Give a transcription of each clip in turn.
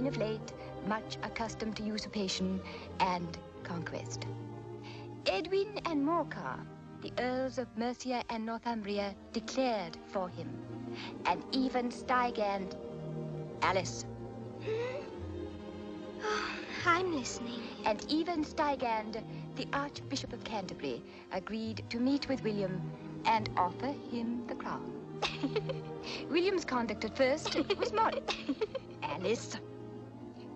been of late much accustomed to usurpation and conquest. Edwin and Morcar, the Earls of Mercia and Northumbria, declared for him, and even Stigand... Alice. Oh, I'm listening. And even Stigand, the Archbishop of Canterbury, agreed to meet with William and offer him the crown. William's conduct at first was moderate. Alice,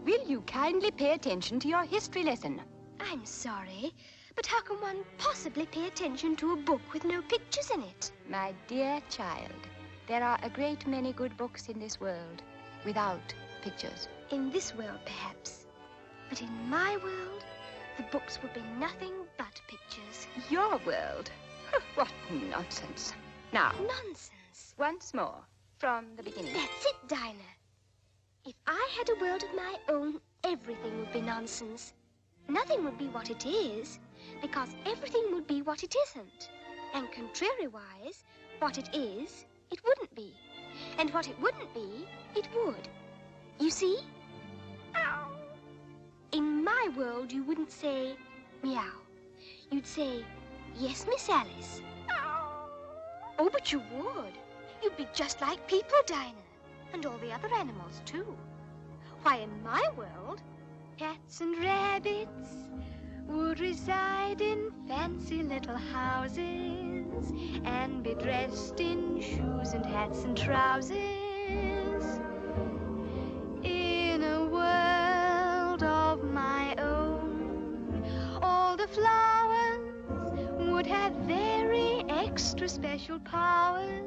will you kindly pay attention to your history lesson? I'm sorry, but how can one possibly pay attention to a book with no pictures in it? My dear child, there are a great many good books in this world without pictures. In this world, perhaps. But in my world, the books would be nothing but pictures. Your world? What nonsense. Now, Nonsense. once more, from the beginning. That's it, Dinah. If I had a world of my own, everything would be nonsense. Nothing would be what it is, because everything would be what it isn't. And contrary-wise, what it is, it wouldn't be. And what it wouldn't be, it would. You see? Ow. In my world, you wouldn't say, meow. You'd say, yes, Miss Alice. Ow. Oh, but you would. You'd be just like people, Dinah. And all the other animals, too. Why, in my world, cats and rabbits would reside in fancy little houses and be dressed in shoes and hats and trousers. In a world of my own, all the flowers would have very extra special powers.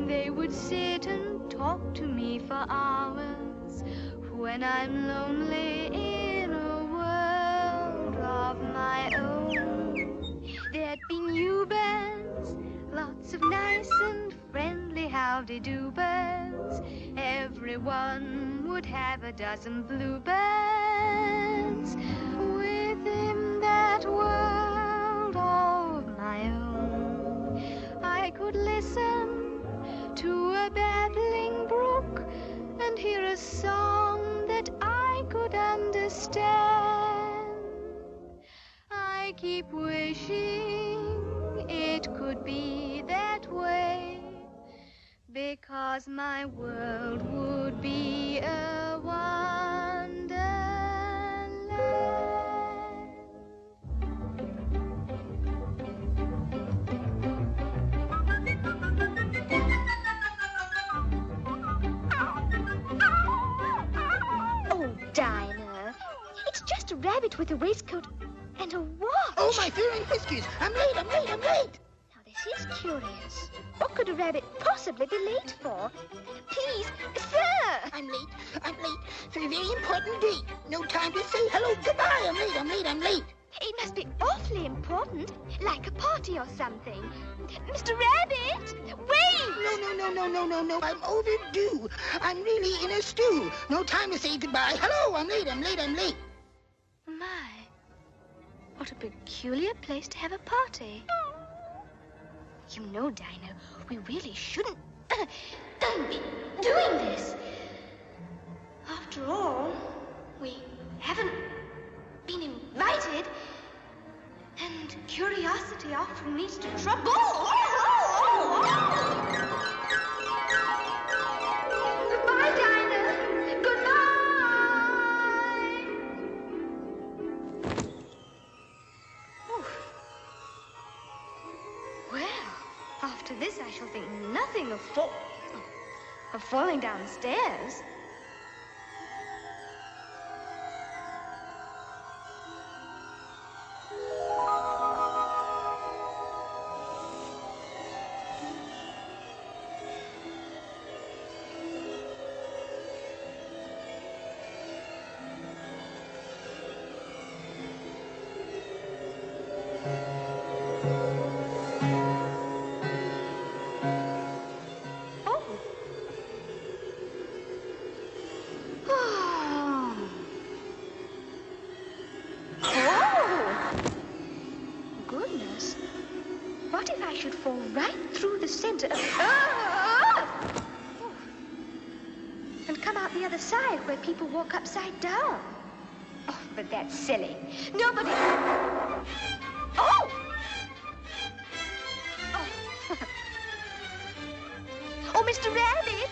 They would sit and talk to me for hours when I'm lonely in a world of my own. There'd be new birds, lots of nice and friendly howdy-do birds. Everyone would have a dozen bluebirds. Within that world of my own, I could listen to a babbling brook and hear a song that I could understand. I keep wishing it could be that way, because my world would be a wonderland. Dinah, it's just a rabbit with a waistcoat and a watch. Oh, my fur and whiskers. I'm late. Now, this is curious. What could a rabbit possibly be late for? Please, sir! I'm late for a very important date. No time to say hello, goodbye. I'm late. It must be awfully important, like a party or something. Mr. Rabbit, wait! No. I'm overdue. I'm really in a stew. No time to say goodbye. Hello, I'm late. My, what a peculiar place to have a party. You know, Dinah, we really shouldn't be doing this. After all, we haven't been invited, and curiosity often leads to trouble. Goodbye, Dinah. Goodbye. Well, after this, I shall think nothing of falling downstairs. What if I should fall right through the center of Earth and come out the other other side where people walk upside down. Oh, but that's silly. Nobody... Oh! Oh, Mr. Rabbit!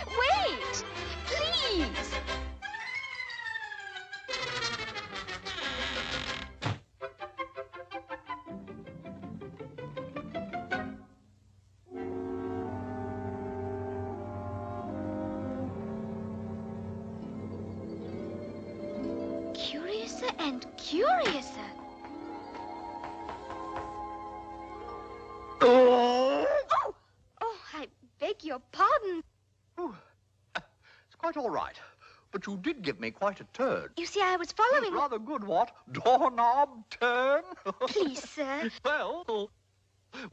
Wait! Please! Curiouser and curiouser. Oh! Oh, I beg your pardon. Oh, it's quite all right. But you did give me quite a turn. You see, I was following... Rather good, what? Doorknob turn? Please, sir. Well,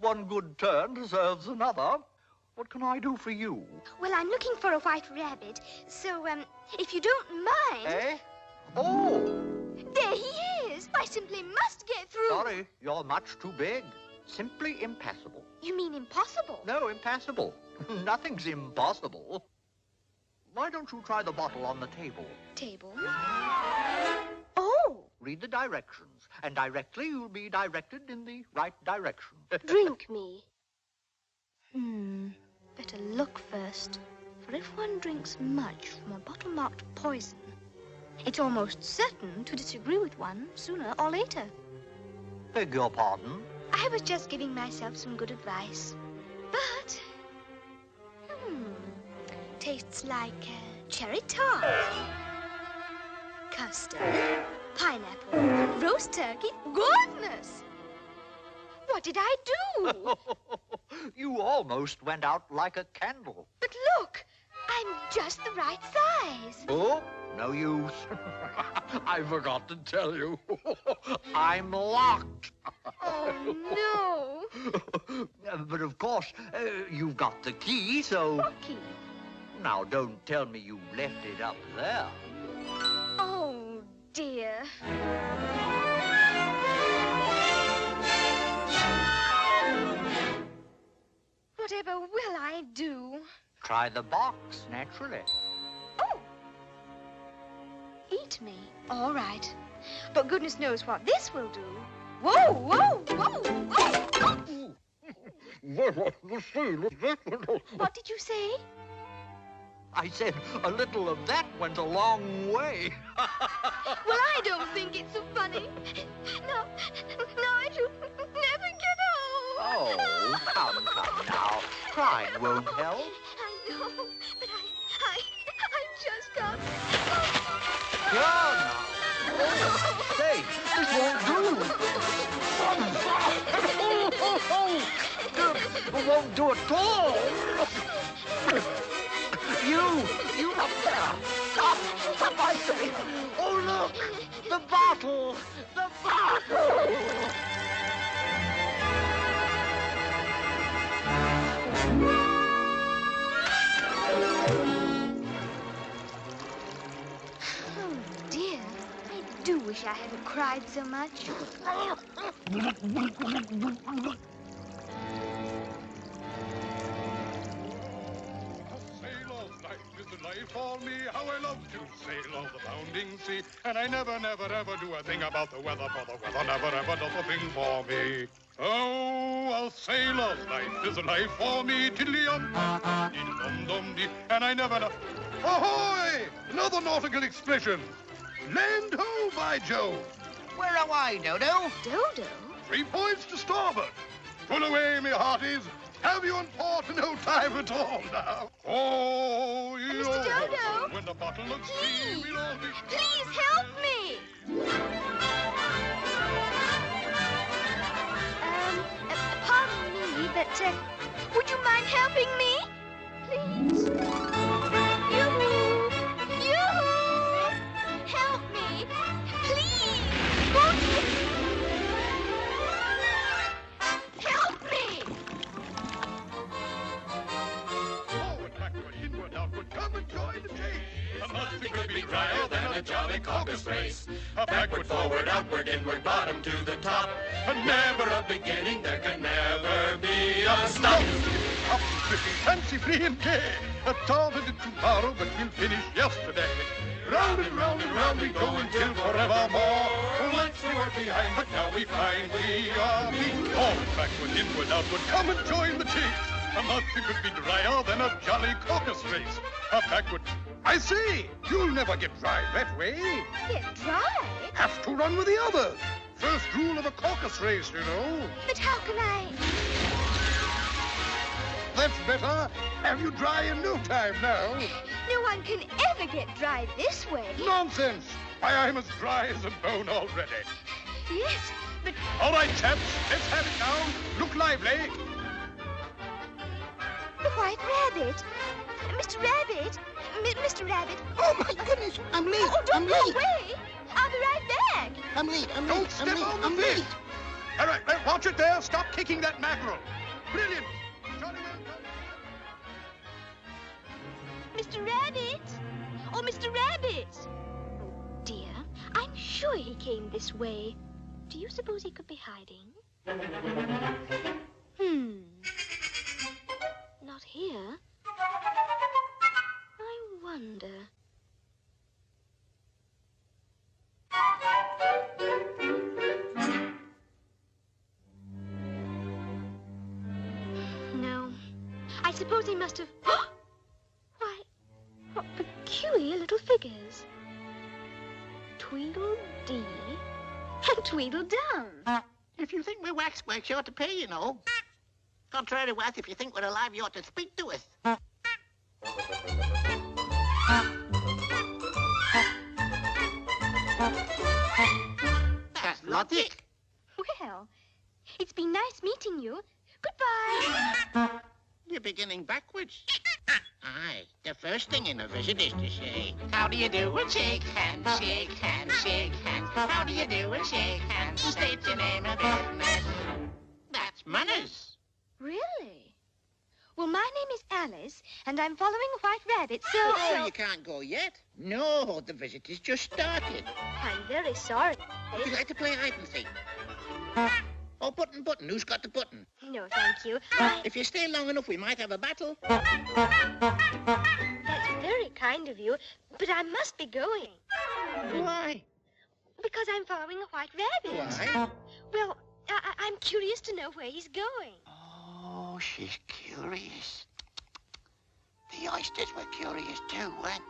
one good turn deserves another. What can I do for you? Well, I'm looking for a white rabbit, so, if you don't mind... Eh? Oh! There he is! I simply must get through. Sorry, you're much too big. Simply impassable. You mean impossible? No, impassable. Nothing's impossible. Why don't you try the bottle on the table? Table? Oh! Read the directions, and directly you'll be directed in the right direction. Drink me. Better look first. For if one drinks much from a bottle marked poison, it's almost certain to disagree with one sooner or later. Beg your pardon? I was just giving myself some good advice. But, tastes like cherry tart, custard, pineapple, roast turkey. Goodness! What did I do? You almost went out like a candle. But look, I'm just the right size. Oh, no use. I forgot to tell you. I'm locked. Oh, no. But of course, you've got the key, so... What key? Now, don't tell me you left it up there. Oh, dear. Whatever will I do? Try the box, naturally. Oh! Eat me. All right. But goodness knows what this will do. Whoa, whoa, whoa, whoa! What did you say? I said a little of that went a long way. Well, I don't think it's so funny. No, I shall never get home. Oh, come now. Crying won't help. I know, but I just got... Here now. Oh, say, this won't do. It won't do at all. You up there. Stop, I say. Oh, look, the bottle. Oh, dear. I do wish I hadn't cried so much. For me, how I love to sail on the bounding sea. And I never do a thing about the weather, for the weather never does a thing for me. Oh, a sailor's life is a life for me. Tiddly-um, diddle-dum-dum-dee. And I never know... Ahoy! Another nautical expression. Land ho, by Jove. Where are I, Dodo? Dodo? 3 points to starboard. Pull away, me hearties. Have you on port no time at all now? Oh, you Mr. Dodo! When the bottle looks Please! free, we'll all be... Please help me! Pardon me, but, would you mind helping me? Please? Yoo-hoo! Yoo-hoo! Help me! Please! Won't you? Help me! Forward, backward, inward, outward, come and join the chase. A musty could be drier than a jolly jolly caucus race. A backward, forward, upward, inward, bottom to the top. But never a beginning, there can never be a stop. Up, tricky, fancy, free and gay. A started tomorrow, but we'll finish yesterday. Round and round we go until forevermore. Once we were behind, but now we find we are beat. Forward, backward, inward, outward, come and join the chase. A nothing could be drier than a jolly caucus race. A backward, I say, you'll never get dry that way. Get dry? Have to run with the others. First rule of a caucus race, you know. But how can I... That's better. Have you dry in no time now. No one can ever get dry this way. Nonsense. Why, I'm as dry as a bone already. Yes, but... All right, chaps, let's have it now. Look lively. The White Rabbit. Mr. Rabbit. Mr. Rabbit. Oh, my goodness. I'm late. Oh, don't I'm go late. away. I'll be right back. I'm late. I'm Don't late. step I'm late. on the I'm fish. late. All right, watch it there. Stop kicking that mackerel. Brilliant. Jolly well done. Mr. Rabbit. Oh, Mr. Rabbit. Oh, dear. I'm sure he came this way. Do you suppose he could be hiding? Not here. I wonder. No. I suppose he must have... Why, what peculiar little figures. Tweedledee and Tweedledum. If you think we're waxworks, you ought to pay, you know. Contrary to us, if you think we're alive, you ought to speak to us. That's logic. Well, it's been nice meeting you. Goodbye. You're beginning backwards. Aye, the first thing in a visit is to say, how do you do and shake hands, shake hands, shake hands. How do you do and shake hands, state your name and business. That's manners. Really? Well, my name is Alice, and I'm following a white rabbit, so... Oh, you can't go yet. No, the visit has just started. I'm very sorry. Would you like to play hide and seek? Oh, button, button. Who's got the button? No, thank you. If you stay long enough, we might have a battle. That's very kind of you, but I must be going. Why? Because I'm following a white rabbit. Why? Well, I'm curious to know where he's going. Oh, she's curious. The oysters were curious too, weren't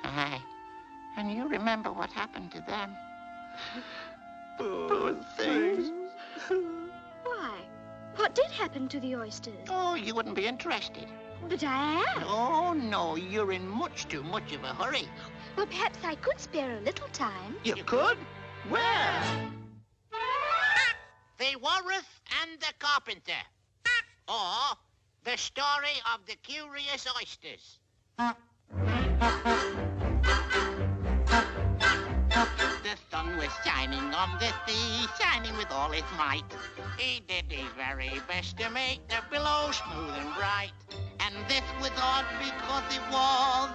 they? Aye. And you remember what happened to them. Poor things. Why? What did happen to the oysters? Oh, you wouldn't be interested. But I am. Oh, no, you're in much too much of a hurry. Well, perhaps I could spare a little time. You could? Where? The Walrus and the Carpenter. Or the story of the curious oysters. The sun was shining on the sea, shining with all its might. He did his very best to make the billows smooth and bright. And this was odd because it was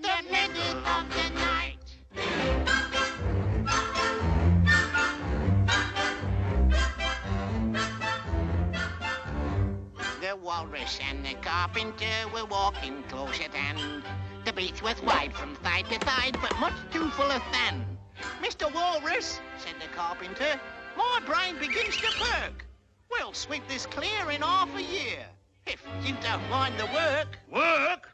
the middle of the night. The Walrus and the Carpenter were walking close at hand. The beach was wide from side to side, but much too full of sand. Mr. Walrus, said the Carpenter, my brain begins to perk. We'll sweep this clear in half a year, if you don't mind the work. Work?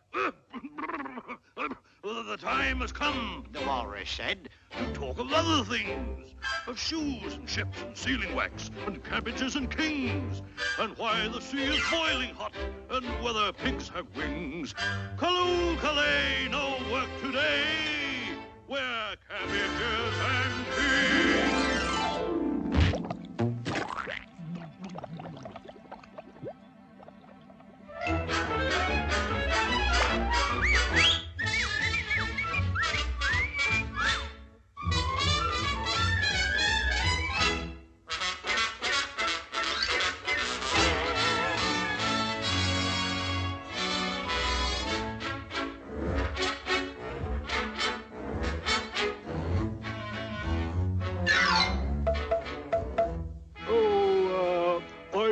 The time has come, The Walrus said. to talk of other things, of shoes and ships and sealing wax and cabbages and kings, and why the sea is boiling hot and whether pigs have wings. Callooh, Calais, no work today. We're cabbages and kings.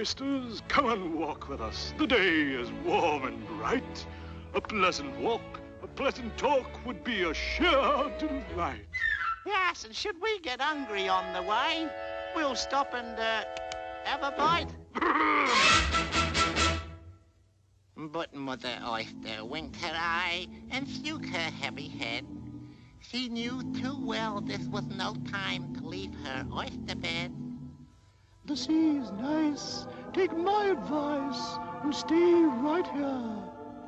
oysters, come and walk with us. The day is warm and bright. A pleasant walk, a pleasant talk would be a sheer delight. Yes, and should we get hungry on the way, we'll stop and have a bite. But Mother Oyster winked her eye and shook her heavy head. She knew too well this was no time to leave her oyster bed. The sea's nice. Take my advice and stay right here.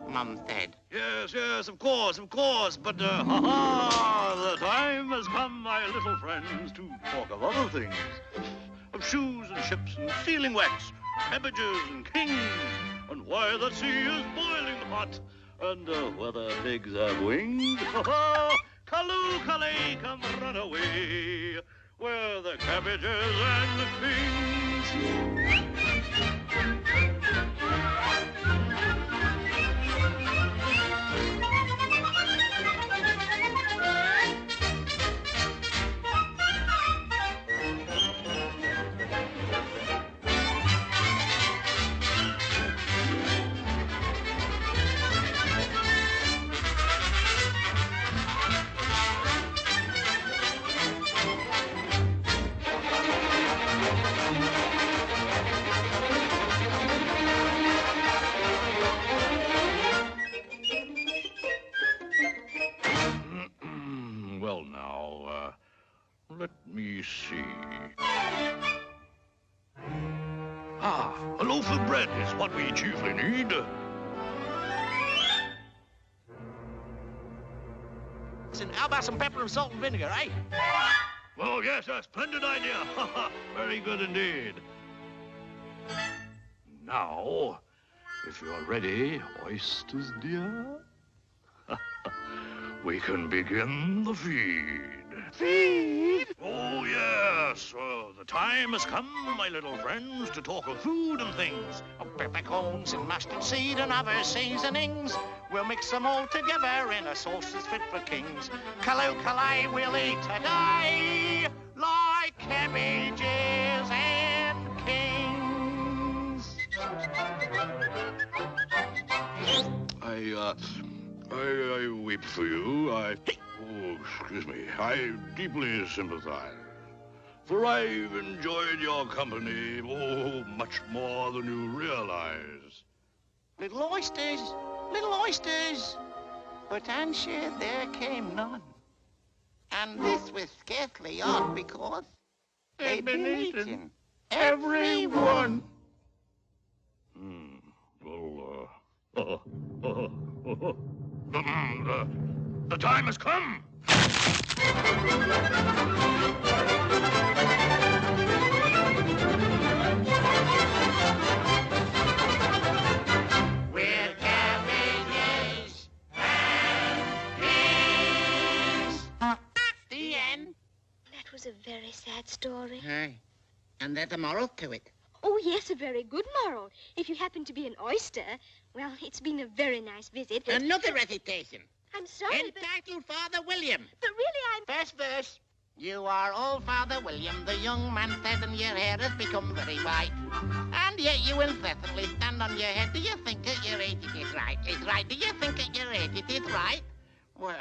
Mum said. Yes, of course. But, the time has come, my little friends, to talk of other things. Of shoes and ships and sealing wax, cabbages and kings, and why the sea is boiling hot, and whether pigs have wings. Callooh, Calais, come run away, where the cabbages and the kings. Well, now, let me see. A loaf of bread is what we chiefly need. Listen, how about some pepper and salt and vinegar, eh? Oh, yes, a splendid idea. Very good indeed. Now, if you're ready, oysters dear, we can begin the feed. Feed? Oh, yes. The time has come, my little friends, to talk of food and things. Of peppercorns and mustard seed and other seasonings. We'll mix them all together in a sauce that's fit for kings. Callooh, Calais, we'll eat today like cabbages and kings. I weep for you. Oh, excuse me. I deeply sympathize. For I've enjoyed your company, much more than you realize. Little oysters. But answer there came none. And this was scarcely odd because they'd been eaten. Every one. The time has come. We're cabbages and peas. The end. That was a very sad story. Hey, and there's a moral to it. Oh, yes, a very good moral. If you happen to be an oyster, well, it's been a very nice visit. But Another recitation. I'm sorry, but Entitled Father William. really I'm... First verse. You are old Father William, the young man said, and your hair has become very white. And yet you incessantly stand on your head. Do you think at your age it is right? It's right. Do you think at your age it is right? Well,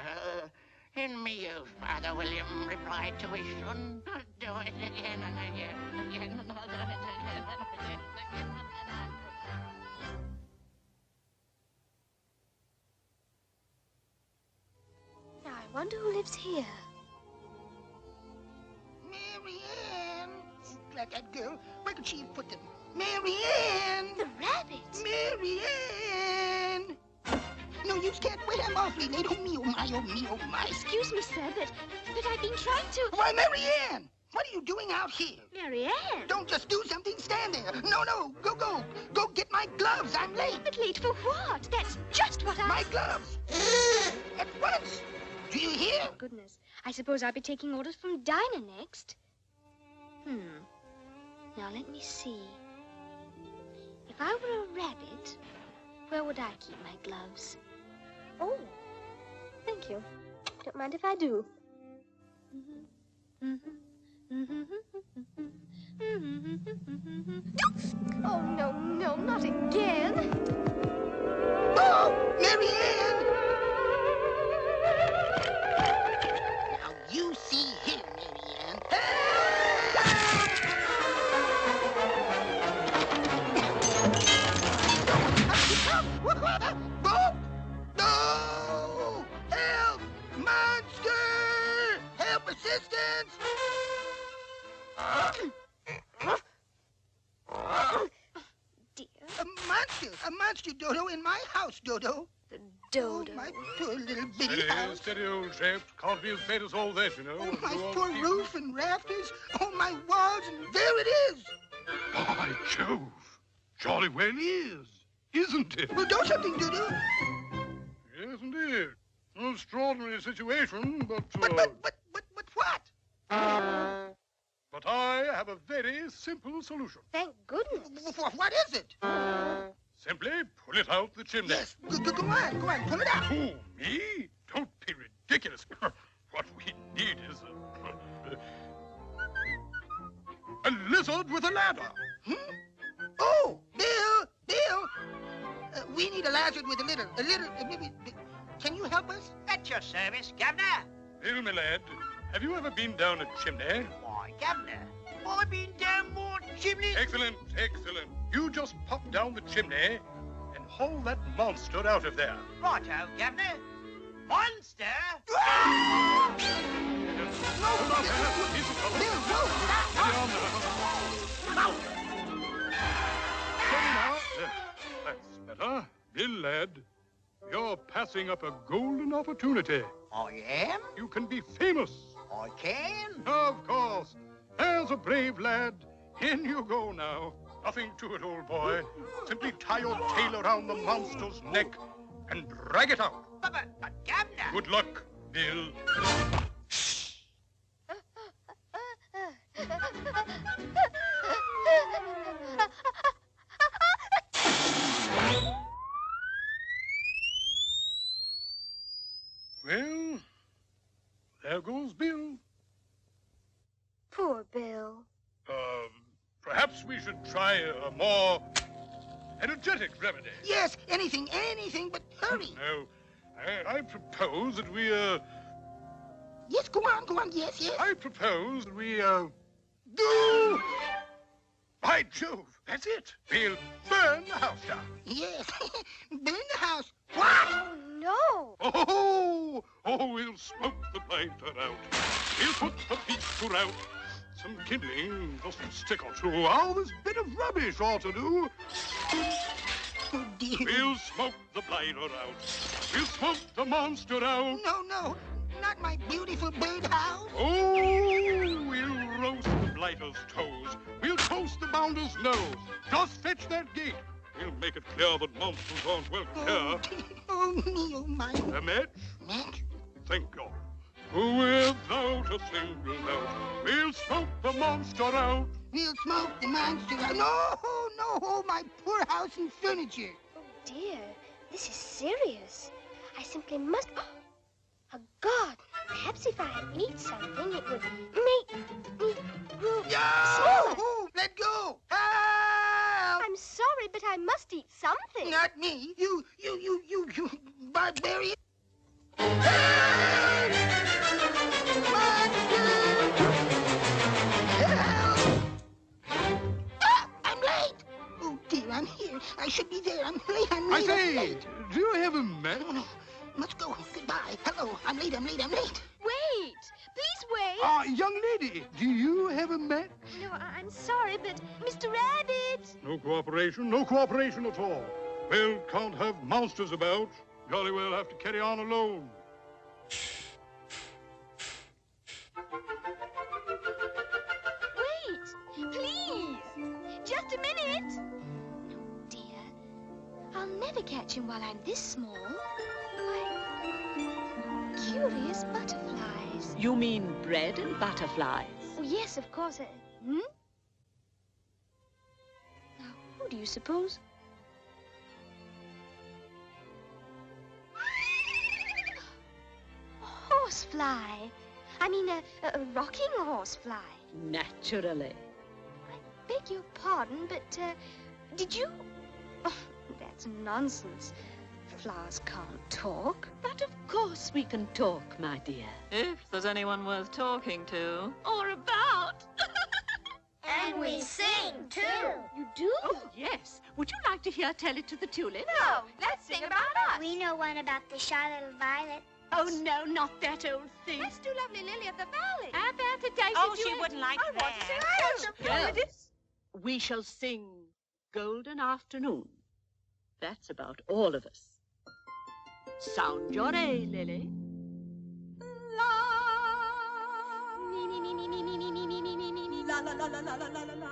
in me, you, Father William replied to his son, do it again and again. Now, I wonder who lives here. Mary Ann. Like that girl. Where could she have put them? Mary Ann. The rabbit. Mary Ann. No, you can't wear them awfully late. Oh, me, oh, my, oh, me, oh, my. Excuse me, sir, but I've been trying to... Why, Mary Ann, what are you doing out here? Mary Ann. Don't just do something, stand there. No, go. Go get my gloves. I'm late. But late for what? That's just what My gloves. At once. Do you hear? Goodness. I suppose I'll be taking orders from Dinah next. Now, let me see. If I were a rabbit, where would I keep my gloves? Oh, thank you. Don't mind if I do. Oh, Assistance! Dear, A monster, Dodo, in my house, Dodo. the Dodo. Oh, my poor little bitty Steady, house. steady, old chap. Can't be as bad as all that, you know. Oh, my Go on, poor keep- roof and rafters. Oh, my walls, and there it is. By Jove. Jolly well is, isn't it? Well, do something, Dodo. Yes, indeed. An extraordinary situation, but But what? but I have a very simple solution. Thank goodness. What is it? Simply pull it out the chimney. Yes, go on, pull it out. Who, me? Don't be ridiculous. What we need is a lizard with a ladder. Oh, Bill. We need a lizard with a little, maybe. Can you help us? At your service, Governor. Bill, my lad, have you ever been down a chimney? Why, Governor, I've been down more chimneys. Excellent, excellent. You just pop down the chimney and haul that monster out of there. Righto, Governor. Monster! Bill, That's better. Bill, lad, you're passing up a golden opportunity. I am? You can be famous. I can? Of course. There's a brave lad. In you go now. Nothing to it, old boy. Simply tie your tail around the monster's neck and drag it out. But Governor... Good luck, Bill. Well, there goes Bill. Poor Bill. Perhaps we should try a more energetic remedy. Yes, anything, but hurry. No, I propose that we, Yes, go on, yes. I propose that we, do... By Jove, that's it. We'll burn the house down. Yes, burn the house. What? No. Oh, we'll smoke the blighter out. We'll put the picture out. Some kindling, just a stick or two. All this bit of rubbish ought to do. Oh, dear. We'll smoke the blighter out. We'll smoke the monster out. No, not my beautiful birdhouse. Oh, we'll roast the blighter's toes. We'll toast the bounder's nose. Just fetch that gate. We'll make it clear that monsters aren't welcome Oh, here. dear. Oh, me, oh, my. A match? Match? Thank God. Without a single doubt, we'll smoke the monster out. We'll smoke the monster out. No, oh, my poor house and furniture. Oh, dear. This is serious. I simply must... Oh, God. Perhaps if I eat something, it would make me grow smaller. Oh, let go. Help! I'm sorry, but I must eat something. Not me. You barbarian. I'm late. Oh, dear, I'm here. I should be there. I'm late. I say, do you have a match? No. Let's go. Goodbye. Hello. I'm late. Wait. Please wait. Young lady, do you have a match? No, I'm sorry, but Mr. Rabbit. No cooperation at all. Well, can't have monsters about. Jolly well have to carry on alone. Wait, please. Just a minute. No, dear. I'll never catch him while I'm this small. Why, curious butterflies. You mean bread and butterflies? Oh, yes, of course. Now, who do you suppose? Horsefly. I mean, a rocking horsefly. Naturally. I beg your pardon, but, did you... Oh, that's nonsense. Flowers can't talk. But of course we can talk, my dear. If there's anyone worth talking to. Or about. And we sing, too. You do? Oh, yes. Would you like to hear Tell It to the Tulip? No, let's sing about us. We know one about the shy little violet Oh, no, not that old thing. Let's do Lovely Lily of the Valley. How about a daisy Oh, she duet? wouldn't like I want to sing that. Girls, we shall sing Golden Afternoon. That's about all of us. Sound your A, Lily. La la la la la la la la la.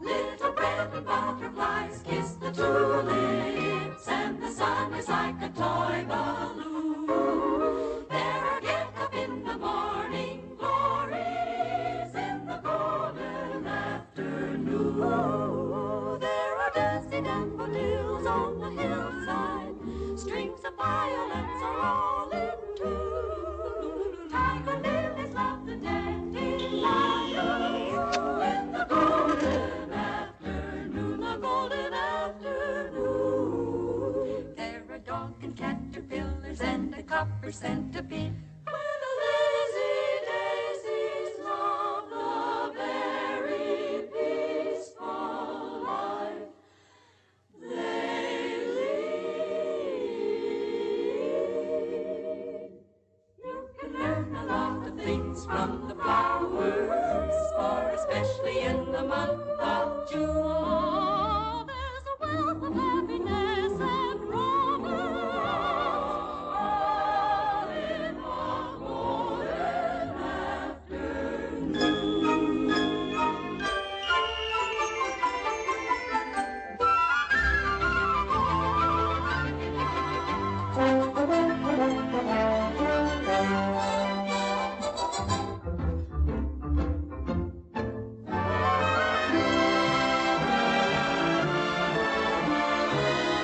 Little red butterflies kiss the tulips, and the sun is like a toy balloon. There are get up in the morning glories in the golden afternoon. There are dancing daffodils on the hillside, strings of violets are all in tune. Tiger lilies love the dandelions in the golden afternoon, the golden afternoon. There are dog and caterpillars and a copper centipede, where the lazy daisies love the very peaceful life they lead. You can learn a lot of things from the flowers, for especially in the month of June, there's a wealth of happiness and romance, all in one golden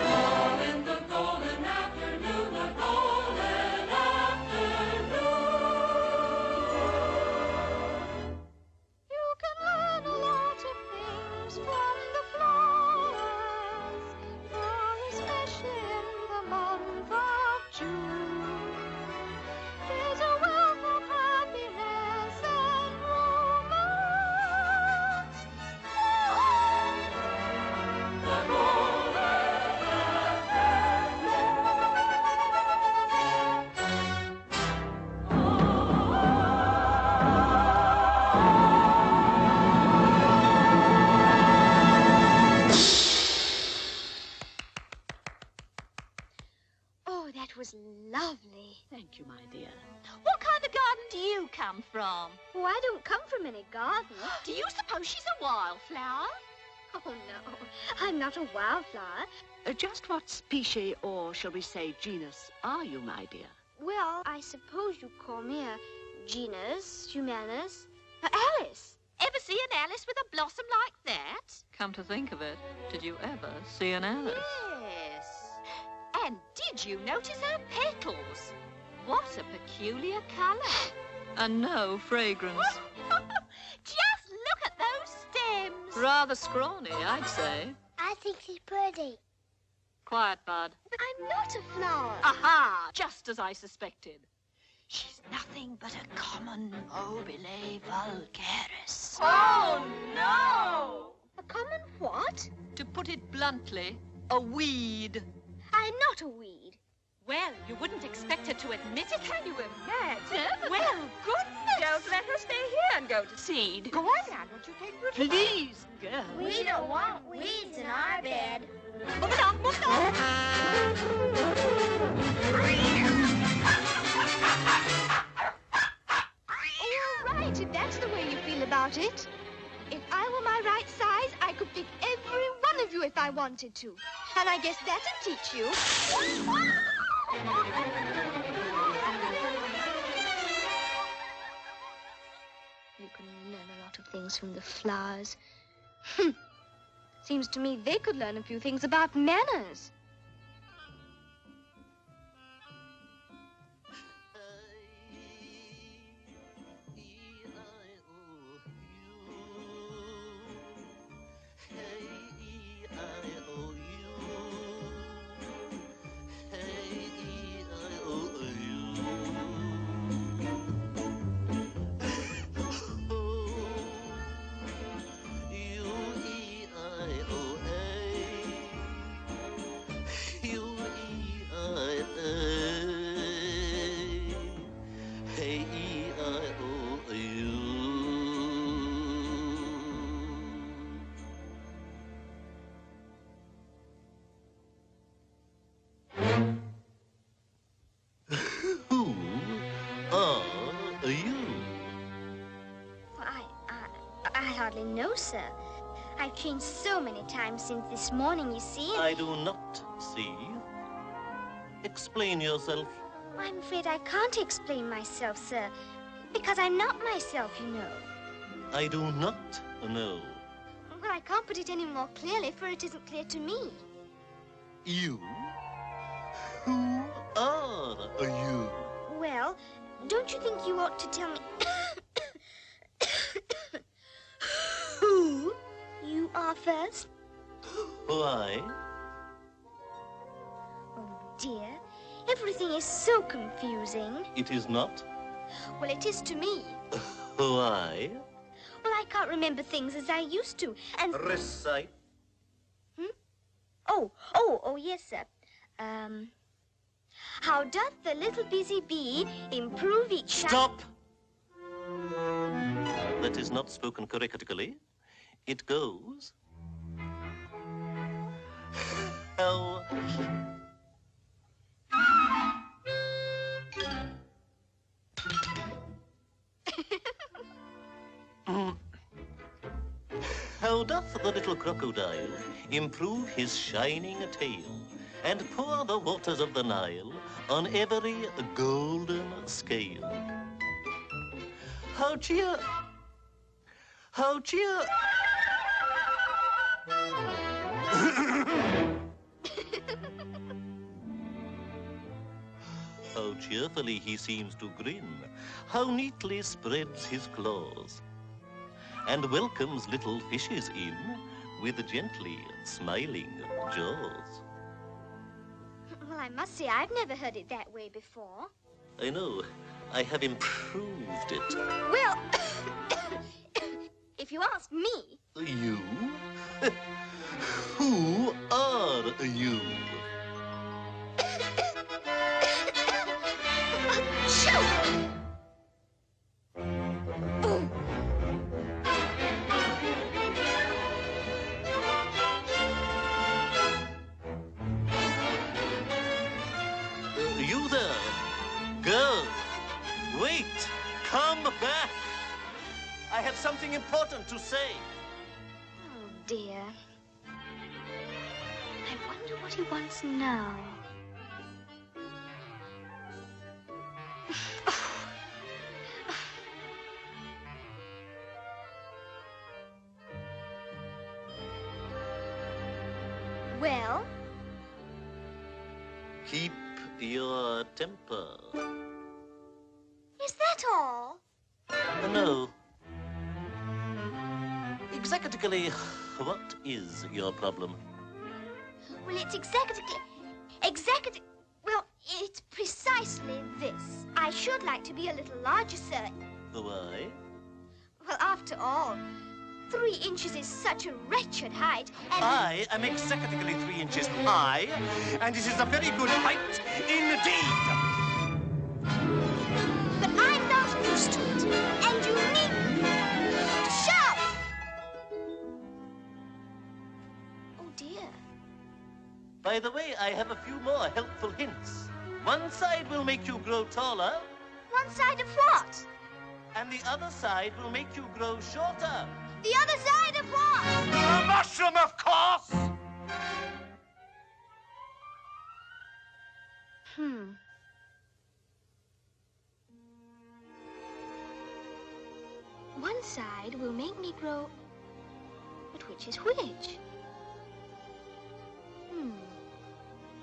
all in the golden afternoon, the golden afternoon. You can learn a lot of things from the flowers, more especially in the month of June. There's a wealth of happiness and romance. The golden Oh, that was lovely. Thank you, my dear. What kind of garden do you come from? Oh, I don't come from any garden. Do you suppose she's a wildflower? Oh, no, I'm not a wildflower. Just what species, or shall we say genus, are you, my dear? Well, I suppose you call me a genus, humanus, Alice. Ever see an Alice with a blossom like that? Come to think of it, did you ever see an Alice? Yes. And did you notice her petals? What a peculiar colour. And no fragrance. Just look at those stems. Rather scrawny, I'd say. I think she's pretty. Quiet, Bud. I'm not a flower. Aha! Just as I suspected. She's nothing but a common mobile vulgaris. Oh, no! A common what? To put it bluntly, a weed. I'm not a weed. Well, you wouldn't expect her to admit it, can you imagine? Well, goodness! Don't let her stay here and go to seed. Go on, now, don't you think good? Please, girl. We don't want weeds in our bed. Move it on, move it on. All right, if that's the way you feel about it. If I were my right size, I could pick every one of you if I wanted to. And I guess that'd teach you. You can learn a lot of things from the flowers. Seems to me they could learn a few things about manners. sir. I've changed so many times since this morning, you see. I do not see. Explain yourself. I'm afraid I can't explain myself, sir, because I'm not myself, you know. I do not know. Well, I can't put it any more clearly, for it isn't clear to me. You? Who are you? Well, don't you think you ought to tell me who you are first? Why? Oh, dear. Everything is so confusing. It is not. Well, it is to me. Why? Well, I can't remember things as I used to, and... Recite. Oh, yes, sir. How doth the little busy bee improve each... Stop! That is not spoken correctly. It goes... How... How doth the little crocodile improve his shining tail and pour the waters of the Nile on every golden scale? How cheer... How cheer... How cheerfully he seems to grin, how neatly spreads his claws, and welcomes little fishes in with gently smiling jaws. Well, I must say, I've never heard it that way before. I know. I have improved it. Well, if you ask me... You? Who are you? Shoo! You there? Girl, wait! Come back! I have something important to say. Oh, dear. I wonder what he wants now. Well? Keep your temper. Is that all? No. Exactly, what is your problem? Well, it's well, it's precisely this. I should like to be a little larger, sir. Why? Well, after all, 3 inches is such a wretched height, and... I am exactly 3 inches high, and it is a very good height indeed. But I'm not used to it, and you needn't to shout. Oh, dear. By the way, I have a few more helpful hints. One side will make you grow taller. One side of what? And the other side will make you grow shorter. The other side of what? A mushroom, of course! One side will make me grow... But which is which?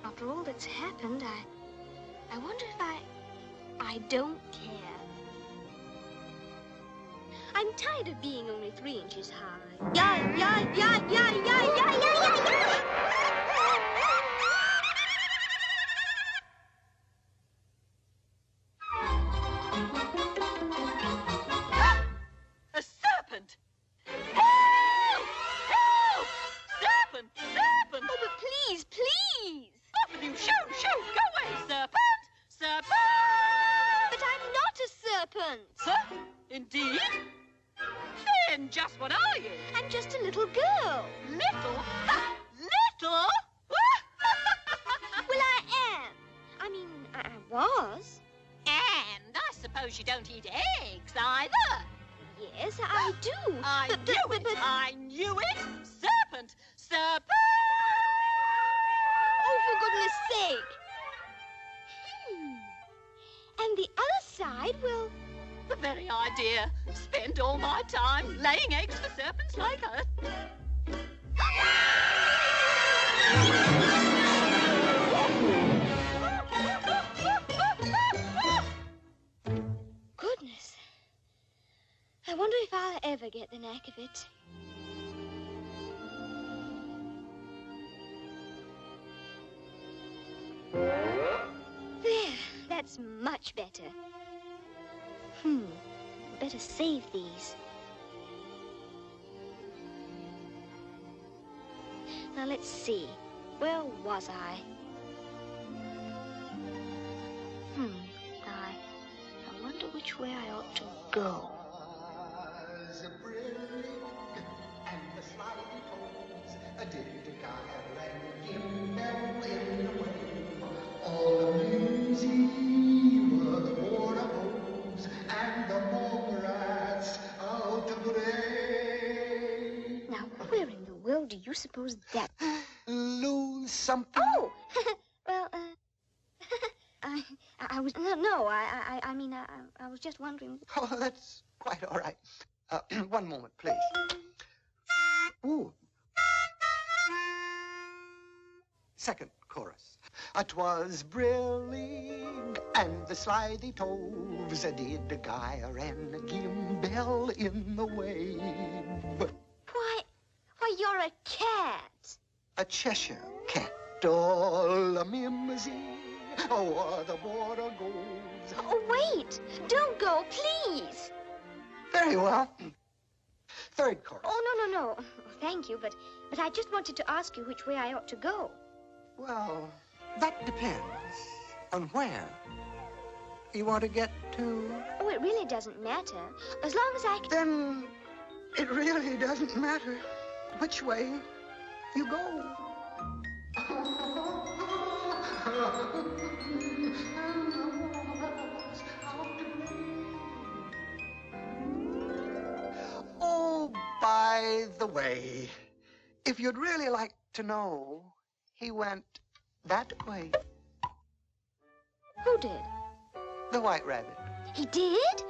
After all that's happened, I wonder if I don't care. I'm tired of being only 3 inches high. A serpent! Help! Help! Serpent! Serpent! Oh, but please, please! Off with you! Shoo! Shoo! Go away, serpent! Serpent! But I'm not a serpent! Huh? Indeed? Then just what are you? I'm just a little girl. Little? Ha! Little? Well, I am. I mean, I was. And I suppose you don't eat eggs either. Yes, yes, I do. I knew it. Serpent! Serpent! Oh, for goodness sake. And the other side will... The very idea. Spend all my time laying eggs for serpents like her. Goodness. I wonder if I'll ever get the knack of it. There, that's much better. Better save these. Now let's see. Where was I? I wonder which way I ought to go. Now, where in the world do you suppose that... Lose something? Oh! Well, I was... No, I mean, I was just wondering... Oh, that's quite all right. One moment, please. Ooh. Second chorus. 'Twas brillig, and the slithy toves did gyre and gimble in the wave. Why, you're a cat. A Cheshire cat, all a mimsy, o'er the border goes. Oh, wait! Don't go, please! Very well. Third chorus. Oh, no. Thank you, but I just wanted to ask you which way I ought to go. Well, that depends on where you want to get to. Oh, it really doesn't matter. As long as I can... Then it really doesn't matter which way you go. Oh, by the way, if you'd really like to know, he went that way. Who did? The White Rabbit. He did?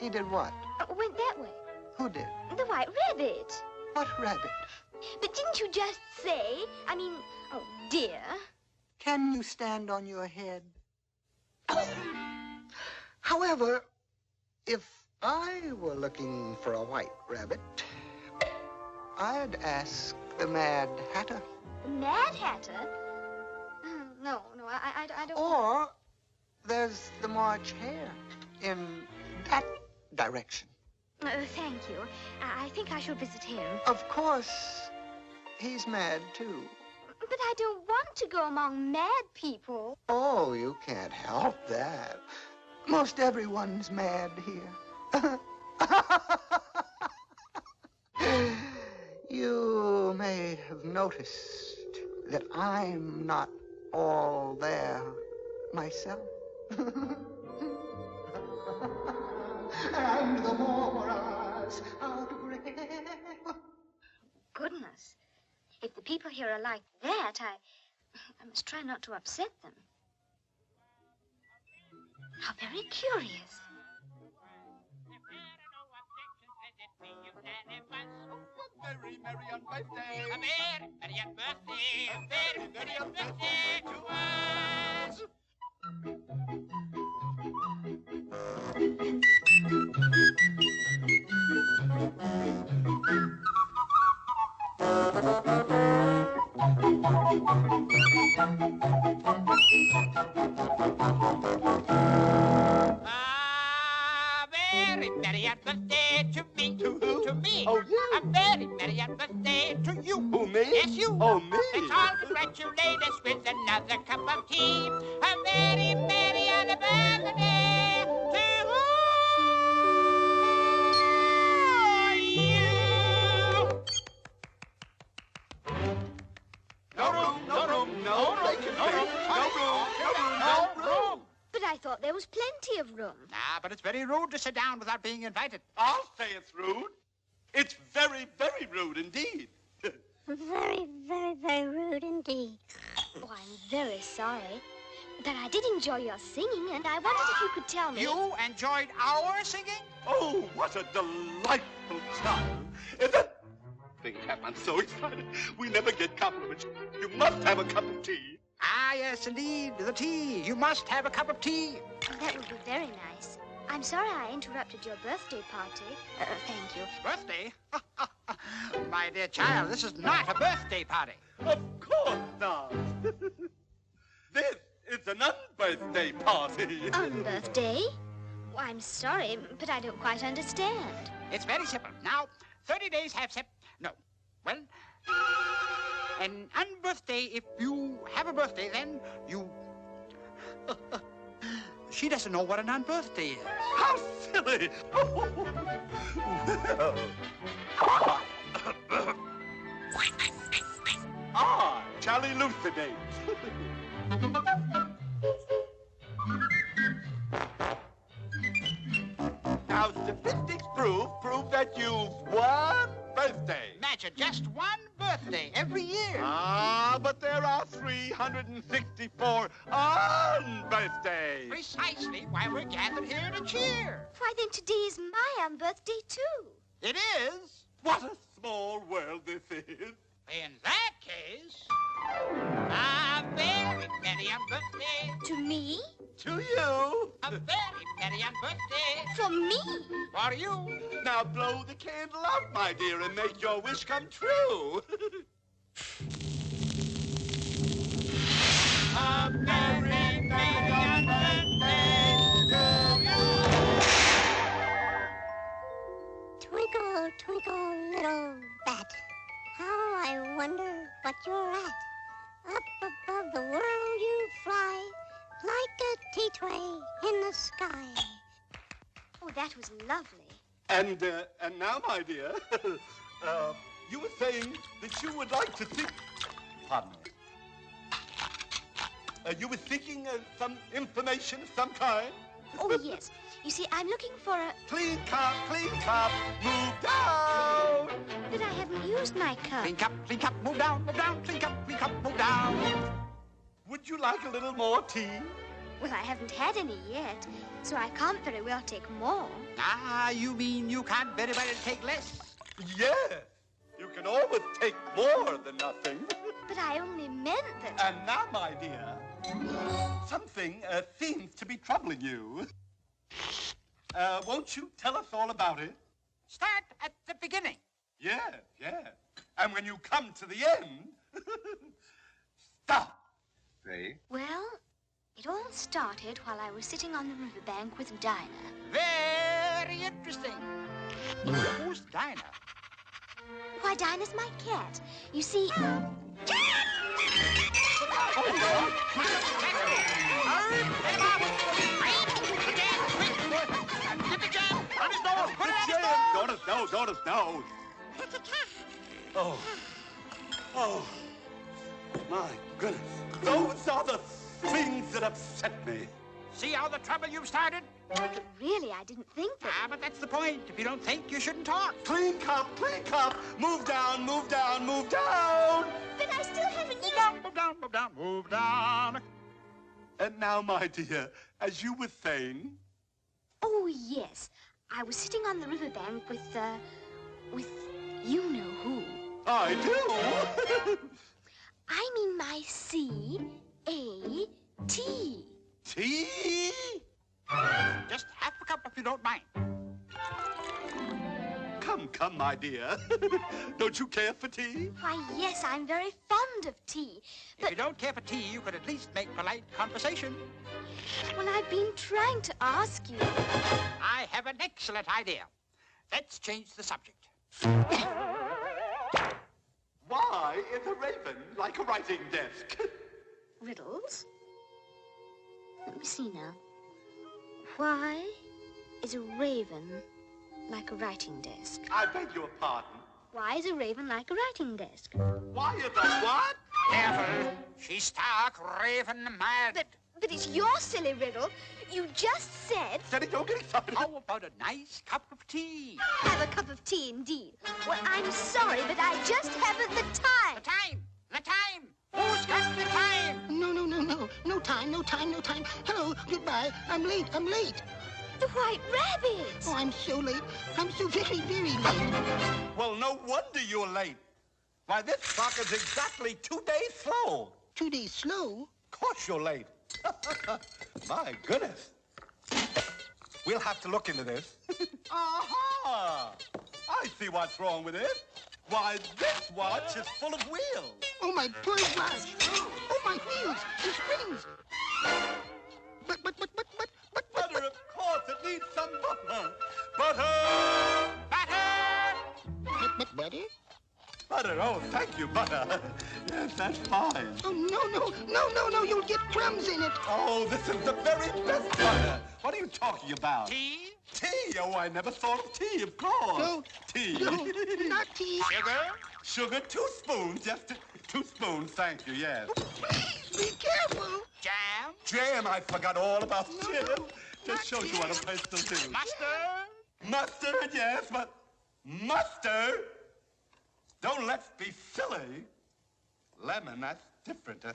He did what? Went that way. Who did? The White Rabbit. What rabbit? But didn't you just say? I mean, oh, dear. Can you stand on your head? However, if I were looking for a white rabbit, I'd ask the Mad Hatter. The Mad Hatter? No, I don't... Or there's the March Hare in that direction. Thank you. I think I shall visit him. Of course, he's mad, too. But I don't want to go among mad people. Oh, you can't help that. Most everyone's mad here. You may have noticed that I'm not all there myself. And the more eyes outbreak. Goodness. If the people here are like that, I must try not to upset them. How very curious. Very merry on birthday. A very merry on birthday. A very merry on birthday to us. Very merry on birthday to me. To who? To me. Oh, you. A very merry on birthday to you. Who, me? Yes, you. Oh, me. Let's all congratulate us with another cup of tea. A very merry on birthday to you. No room, no room, no room, no room, no room, no room, no room. But I thought there was was plenty of room. Ah, but it's very rude to sit down without being invited. I'll say it's rude. It's very, very rude indeed. Very, very, very rude indeed. Oh, I'm very sorry. But I did enjoy your singing, and I wondered if you could tell me... You enjoyed our singing? Oh, what a delightful time. Is it? Clean-Cap, I'm so excited. We never get compliments. You must have a cup of tea. Ah, yes, indeed. The tea. You must have a cup of tea. That would be very nice. I'm sorry I interrupted your birthday party. Thank you. Birthday? My dear child, this is not a birthday party. Of course not. This is an unbirthday party. Unbirthday? Oh, I'm sorry, but I don't quite understand. It's very simple. Now, 30 days have No. Well, an unbirthday, if you have a birthday, then you... She doesn't know what an unbirthday is. How silly! I shall elucidate. Now, statistics prove that you've one birthday. Imagine just one birthday every year. Ah, but there are 364 unbirthdays. Precisely why we're gathered here to cheer. Why, then today's my unbirthday, too. It is? What a small world this is. In that case, a very merry unbirthday. To me? To you. A very merry unbirthday. For me? For you. Now blow the candle out, my dear, and make your wish come true. A very merry unbirthday to you. Twinkle, twinkle, little bat, how I wonder what you're at. Up above the world you fly, like a tea-tray in the sky. Oh, that was lovely. And now, my dear, you were saying that you would like to think... Pardon me. You were seeking some information of some kind? Oh, yes. You see, I'm looking for a... Clean cup, move down! But I haven't used my cup. Clean cup, move down, clean cup, move down. Would you like a little more tea? Well, I haven't had any yet, so I can't very well take more. Ah, you mean you can't very well take less? Yes. You can always take more than nothing. But I only meant that... And now, my dear, something seems to be troubling you. Won't you tell us all about it? Start at the beginning. Yes. And when you come to the end, stop. See? Well, it all started while I was sitting on the riverbank with Dinah. Very interesting. Who's Dinah? Why, Dinah's my cat. You see... Doris, no. Oh, my goodness. Those are the things that upset me. See all the trouble you've started? But really, I didn't think that... Ah, but that's the point. If you don't think, you shouldn't talk. Clean cup. Move down. But I still haven't used... Move down. And now, my dear, as you were saying... Oh, yes. I was sitting on the riverbank with you know who. I do. I mean my C-A-T. Tea? Just half a cup if you don't mind. Come, my dear. Don't you care for tea? Why, yes, I'm very fond of tea. But... If you don't care for tea, you could at least make polite conversation. Well, I've been trying to ask you. I have an excellent idea. Let's change the subject. Why is a raven like a writing desk? Riddles? Let me see now. Why is a raven like a writing desk? I beg your pardon? Why is a raven like a writing desk? Why is a what? Careful. She's stark raven mad. But it's your silly riddle. You just said... Steady, don't get excited. How about a nice cup of tea? Have a cup of tea, indeed. Well, I'm sorry, but I just haven't the time. The time! The time! Who's got the time? No. No time. Hello, goodbye. I'm late. The White Rabbit. Oh, I'm so late. I'm so very, very late. Well, no wonder you're late. Why, this clock is exactly 2 days slow. 2 days slow? Of course you're late. My goodness. We'll have to look into this. Aha! I see what's wrong with it. Why, this watch is full of wheels. Oh, my poor watch. Oh, my wheels. The springs. But. Butter, of course. It needs some butter. Butter! But butter? Butter, oh, thank you, butter. Yes, that's fine. Oh, no, you'll get crumbs in it. Oh, this is the very best butter. What are you talking about? Tea? Tea? Oh, I never thought of tea, of course. No. Tea. No, not tea. Sugar? Sugar, 2 spoons, just 2 spoons, thank you, yes. Oh, please, be careful. Jam? Jam, I forgot all about jam. not Just shows you what a place to do. Mustard? Mustard, yes, but mustard? Don't let's be silly. Lemon, that's different. There.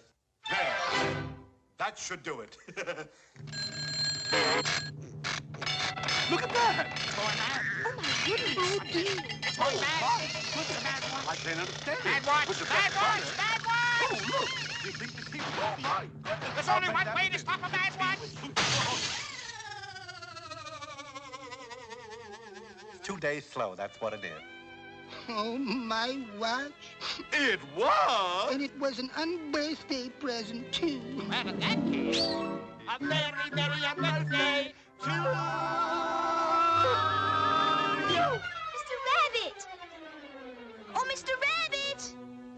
That should do it. Look at that. Oh, my goodness. Oh, dear. It's one bad. What's the bad one? I can't understand. Bad watch! With the Bad watch! butter. Bad watch! Oh, look. You think you see? Oh, my goodness. There's I'll only bet one that way is to it. stop a bad watch. 2 days slow, that's what it is. Oh, my watch. It was? And it was an unbirthday present, too. Well, in that case, a very, very birthday to you. Mr. Rabbit! Oh, Mr. Rabbit!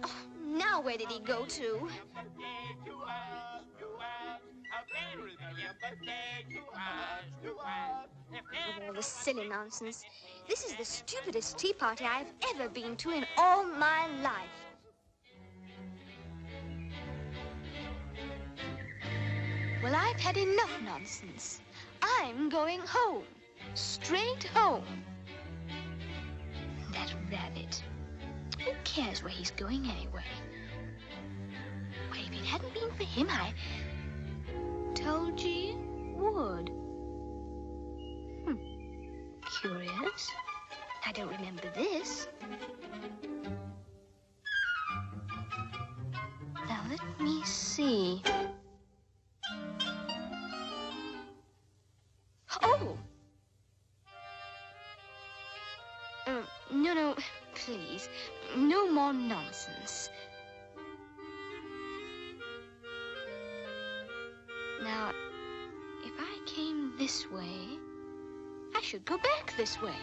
Oh, now where did he go to? With all the silly nonsense. This is the stupidest tea party I've ever been to in all my life. Well, I've had enough nonsense. I'm going home. Straight home. That rabbit. Who cares where he's going anyway? Why, if it hadn't been for him, I told you would. Curious. I don't remember this. Now, let me see. Oh! No, please. No more nonsense. Now, if I came this way, I should go back this way.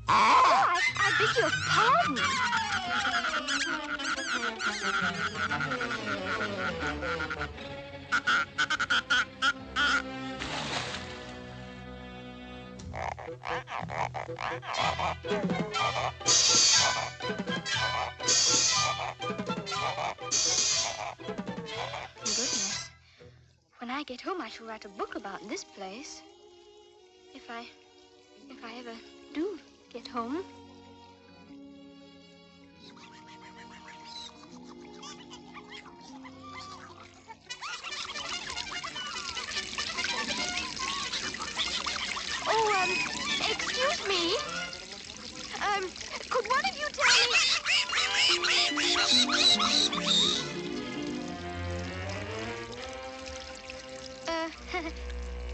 Oh, I beg your pardon. Goodness. When I get home, I shall write a book about this place. If I ever do get home. Oh, excuse me. Could one of you tell me?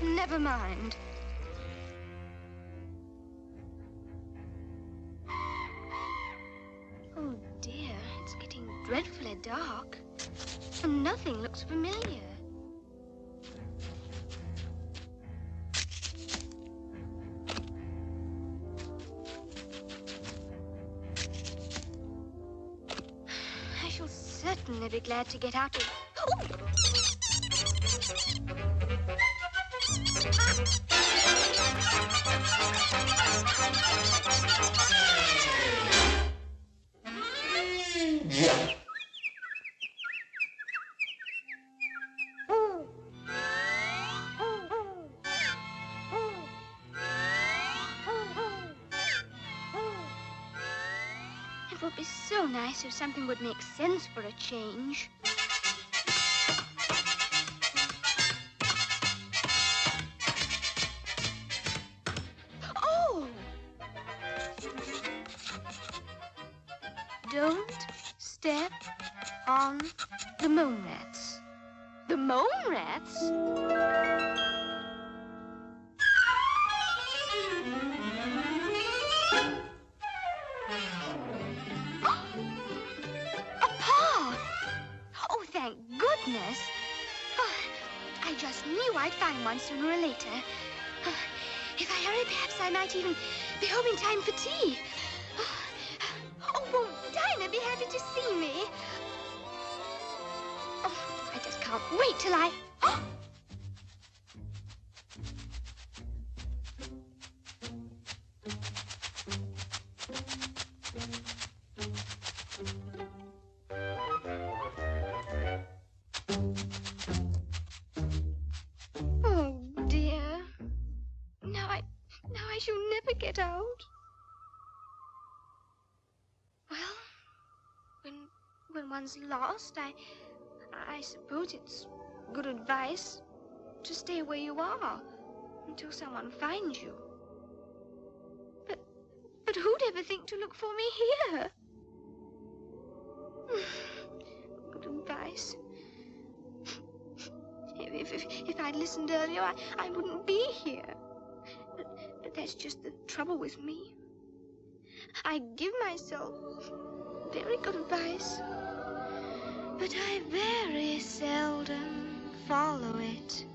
Never mind. Oh, dear, it's getting dreadfully dark. And nothing looks familiar. I shall certainly be glad to get out of... Oh! nice if something would make sense for a change. Oh! Don't step on the moan rats. The moan rats? A paw! Oh, thank goodness. Oh, I just knew I'd find one sooner or later. If I hurry, perhaps I might even be home in time for tea. Oh, won't Dinah be happy to see me? Oh, I just can't wait till I... Oh! Oh, dear. Now I shall never get out. Well, when one's lost, I suppose it's good advice to stay where you are until someone finds you. But who'd ever think to look for me here? Good advice. If I'd listened earlier, I wouldn't be here. But that's just the trouble with me. I give myself very good advice, but I very seldom follow it.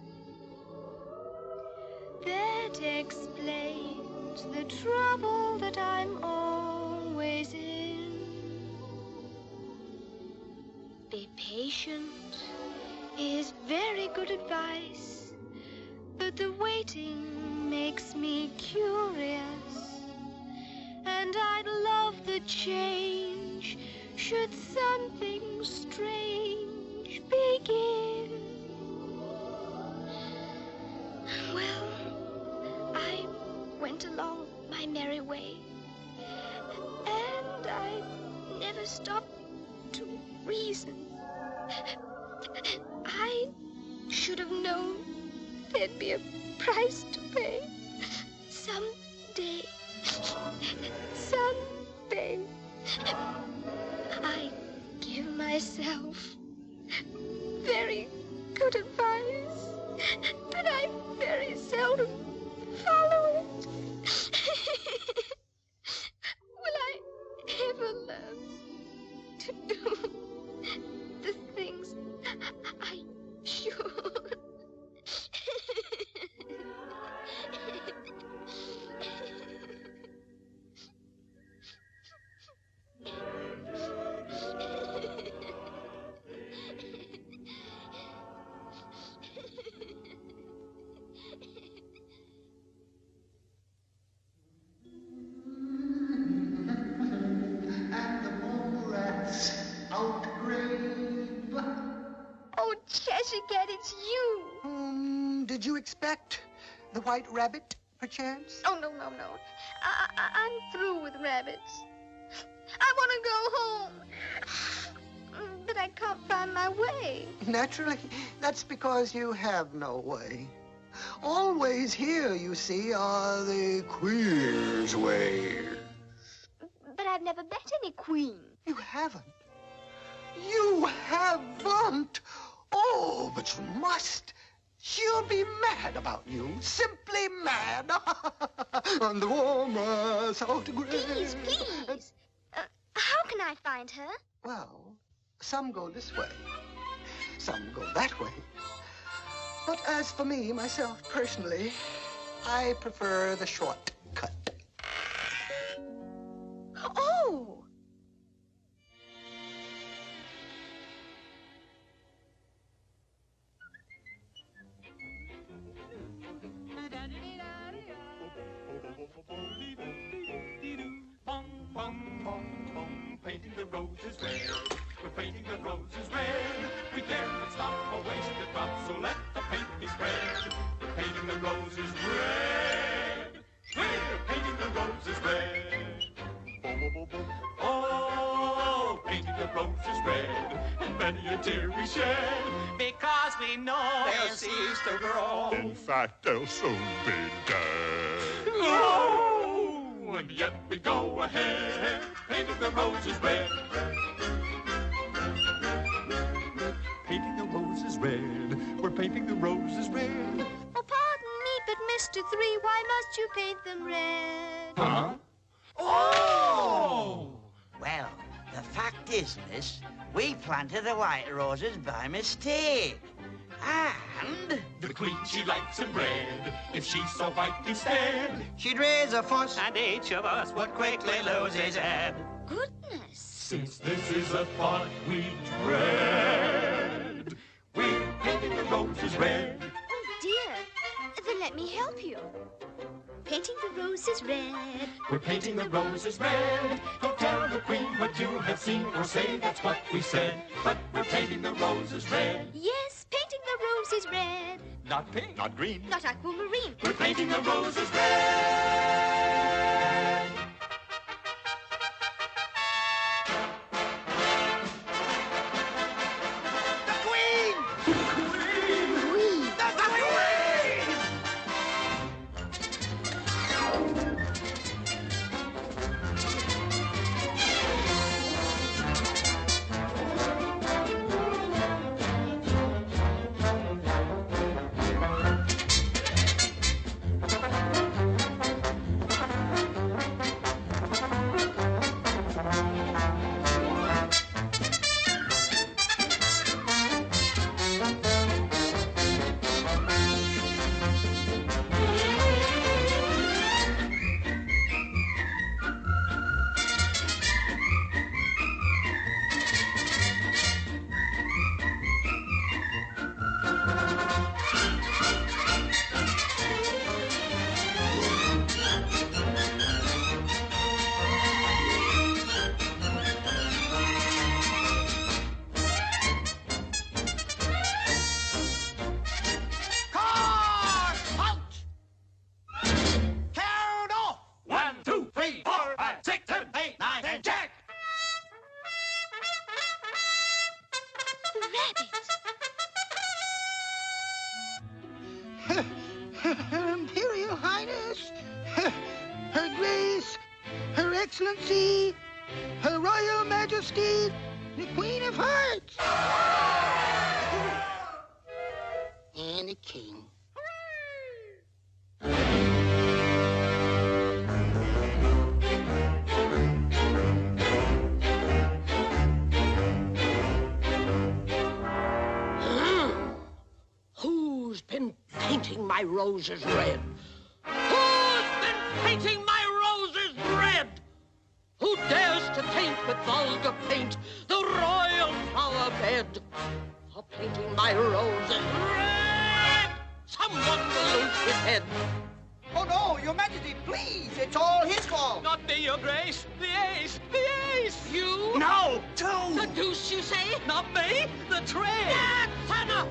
That explains the trouble that I'm always in. Be patient is very good advice, but the waiting makes me curious, and I'd love the change should something strange begin. Well, I went along my merry way, and I never stopped to reason. I should have known there'd be a price to pay. Someday. I give myself very good advice, but I very seldom follow it. Will I ever learn to do the things I should? And the mole rats out grave. Oh, Cheshire Cat, it's you. Did you expect the white rabbit, perchance? Oh, no. I'm through with rabbits. I want to go home. But I can't find my way. Naturally, that's because you have no way. Always here, you see, are the Queen's ways. But I've never met any queen. You haven't? You haven't? Oh, but you must. She'll be mad about you. Simply mad. On the warm out grave. Please. How can I find her? Well, some go this way. Some go that way. But as for me, myself, personally, I prefer the short cut. Oh! Painting the roses red. We're painting the roses red. We dare not stop or waste a drop, so let the paint be spread. We're painting the roses red. We're painting the roses red. many a tear we shed. Because we know They'll cease to grow. In fact, they'll soon be dead. Oh, and yet we go ahead, painting the roses red. Painting the roses red. We're painting the roses red. Oh, pardon me, but Mr. Three, why must you paint them red? Huh? Oh! Well, the fact is, miss, we planted the white roses by mistake. And The queen, she likes them red. If she's so white instead, she'd raise a fuss. and each of us would quickly lose his head. Goodness. since this is a thought we dread, we're painting the roses red. Oh, dear. Then let me help you. Painting the roses red. We're painting the roses red. Don't tell the queen what you have seen or say that's what we said. But we're painting the roses red. Yes, painting the roses red. Not pink. Not green. Not aquamarine. We're painting the roses red. The Queen! Queen. The Queen! Car! Halt! Count off! 1, 2, 3, 4, 5, 6, 7, 8, 9, 10, Jack! Her Imperial Highness, Her Grace, Her Excellency, Her Royal Majesty, the Queen of Hearts. And the King. Who's been painting my roses red? Who's been painting my roses red? Who dares to taint with vulgar paint the royal flower bed? For painting my roses red, someone will lose his head. Oh, no, Your Majesty, please. It's all his fault. Not me, Your Grace. The ace. The ace. You? No, two. The deuce, you say? Not me. The trade. That's enough!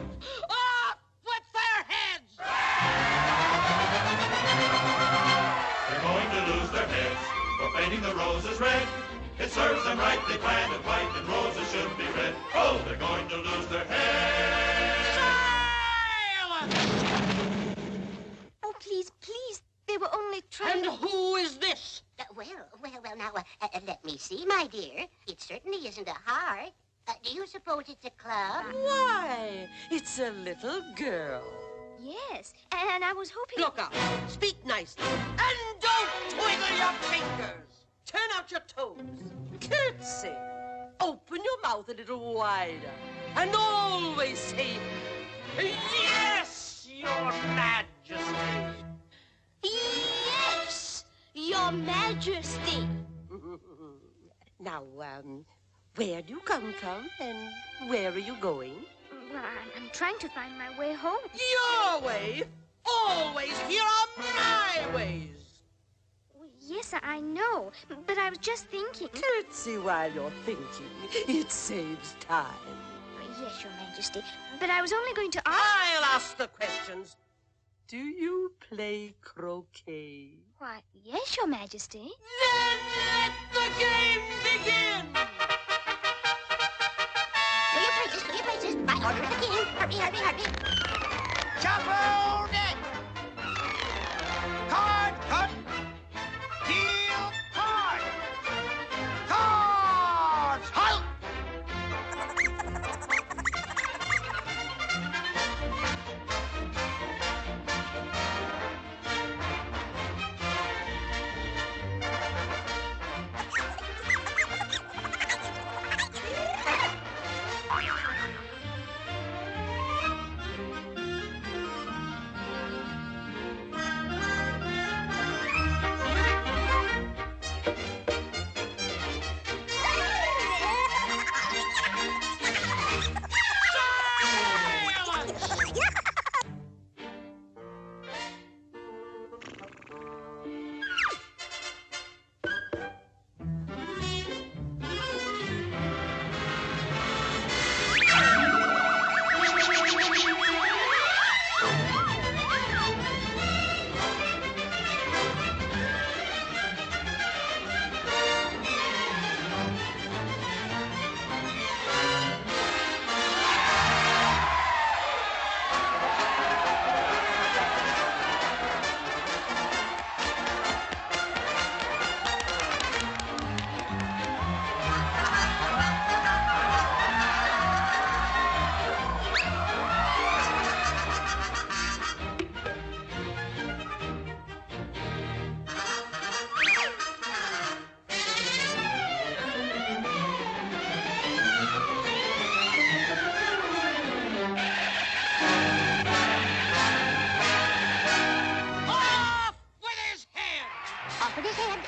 Off with their heads! They're going to lose their heads for painting the roses red. It serves them right, they planted white, and roses should be red. Oh, they're going to lose their heads. Oh, please, please. They were only trying And who is this? Well, now, let me see, my dear. It certainly isn't a heart. Do you suppose it's a club? Why, it's a little girl. Yes, and I was hoping... Look up, speak nicely, and don't twiddle your fingers. Turn out your toes. Curtsy. Open your mouth a little wider. And always say, yes, Your Majesty. Yes, Your Majesty. Now, where do you come from and where are you going? Well, I'm trying to find my way home. Your way? Always here are my ways. Yes, I know, but I was just thinking... Curtsy while you're thinking. It saves time. Yes, Your Majesty, but I was only going to ask... I'll ask the questions. Do you play croquet? Why, yes, Your Majesty. Then let the game begin! Will you play Order of the king. Hurry, hurry, hurry. Shuffled! Card cut! Deal card! Cards! Halt!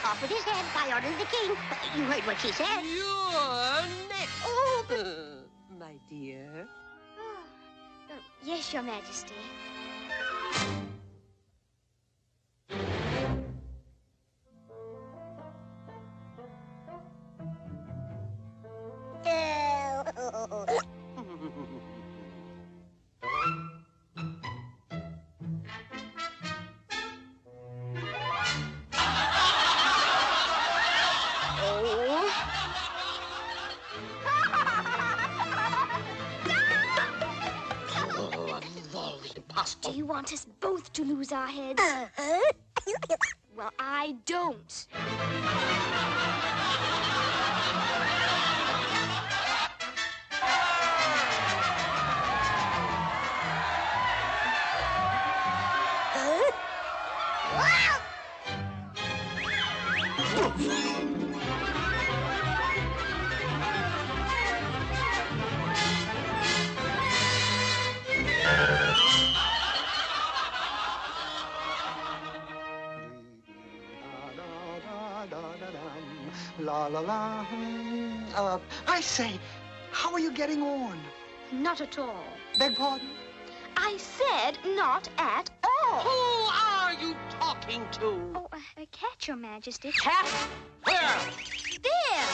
Off with his head by order of the king. You heard what she said. You're next. Oh, but... my dear. Yes, Your Majesty. Do you want us both to lose our heads? Well, I don't. La la la. I say, how are you getting on? Not at all. Beg pardon? I said not at all. Who are you talking to? Oh, a cat, Your Majesty. Cat? Where? There!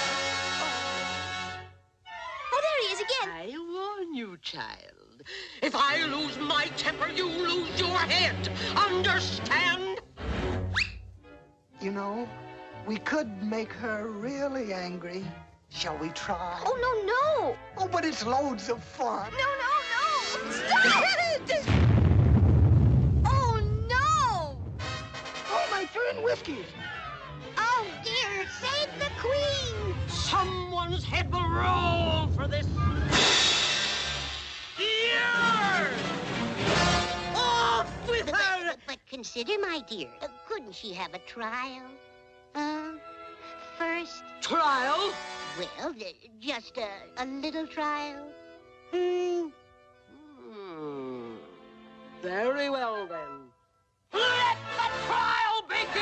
Oh, there he is again. I warn you, child. If I lose my temper, you lose your head. Understand? You know, we could make her really angry. Shall we try? Oh, no. Oh, but it's loads of fun. No. Stop it! Oh, no! Oh, my 3 whiskeys. Oh, dear, save the queen. Someone's head will roll for this. Yours! Off with her! But consider, my dear, couldn't she have a trial? First... Trial? Well, just a little trial. Very well, then. Let the trial begin!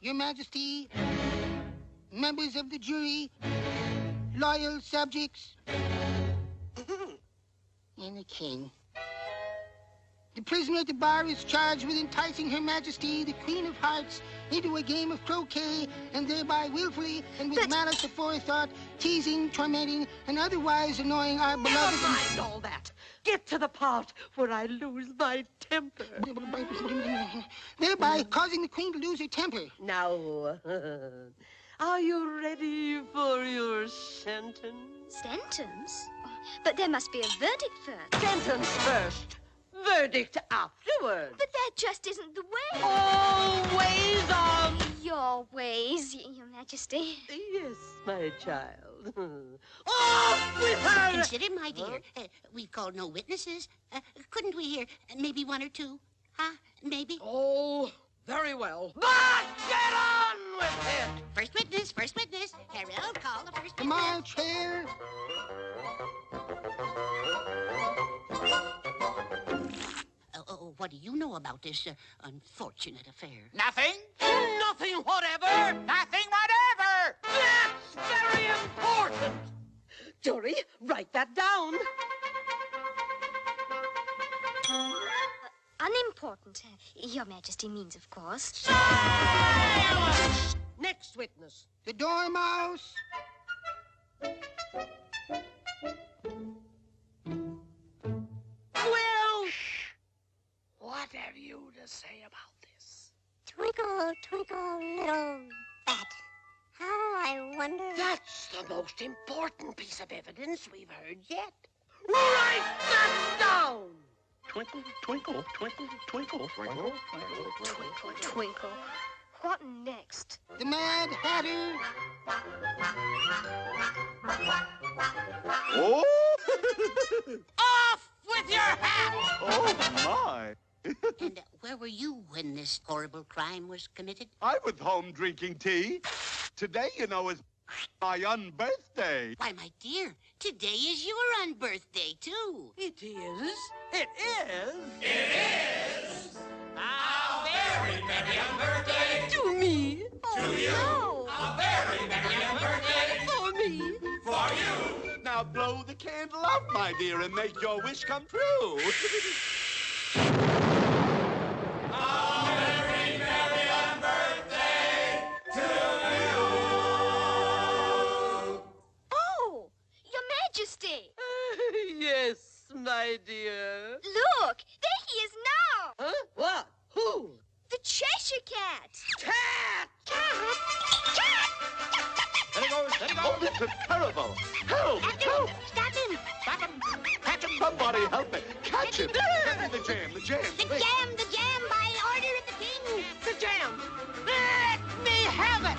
Your Majesty, members of the jury, loyal subjects, and the king. The prisoner at the bar is charged with enticing Her Majesty, the Queen of Hearts, into a game of croquet, and thereby willfully and with malice aforethought, teasing, tormenting, and otherwise annoying our beloved... Never mind all that. Get to the part where I lose my temper. Thereby thereby causing the Queen to lose her temper. Now, are you ready for your sentence? Sentence? But there must be a verdict first. Sentence first, verdict afterwards. But that just isn't the way. Always on. Your ways, Your Majesty. Yes, my child. Off with her! Consider, my dear, we've called no witnesses. Couldn't we hear maybe one or two? Huh? Maybe? Oh, very well. But get on with it! First witness. Harold, call the first Come witness. on, chair. What do you know about this unfortunate affair? Nothing? Nothing whatever! Nothing whatever! That's very important! Dory, write that down. Unimportant, Your Majesty means, of course. Silence! Next witness. The Dormouse. Well, what have you to say about this? Twinkle, twinkle, little bat. How I wonder... That's the most important piece of evidence we've heard yet. Write that down! Twinkle, twinkle, twinkle, twinkle, twinkle, Twinkle, twinkle. What next? The Mad Hatter. Oh! Off with your hat! Oh, my. And where were you when this horrible crime was committed? I was home drinking tea. Today, you know, is my unbirthday. Why, my dear, today is your unbirthday, too. It is. It is. It is. A very merry unbirthday. To me. To you. No. A very merry unbirthday. For me. For you. Now blow the candle out, my dear, and make your wish come true. A very merry unbirthday to you. Oh, Your Majesty. Yes, my dear. Look, there he is now. Huh? What? Who? The Cheshire Cat. Cat! There he goes, there he goes. Oh, this is terrible. Help! Help! Stop him! Stop him! Catch him! Somebody help me! Catch him! Get me the jam, the jam! The jam, by order of the king. The jam! Let me have it!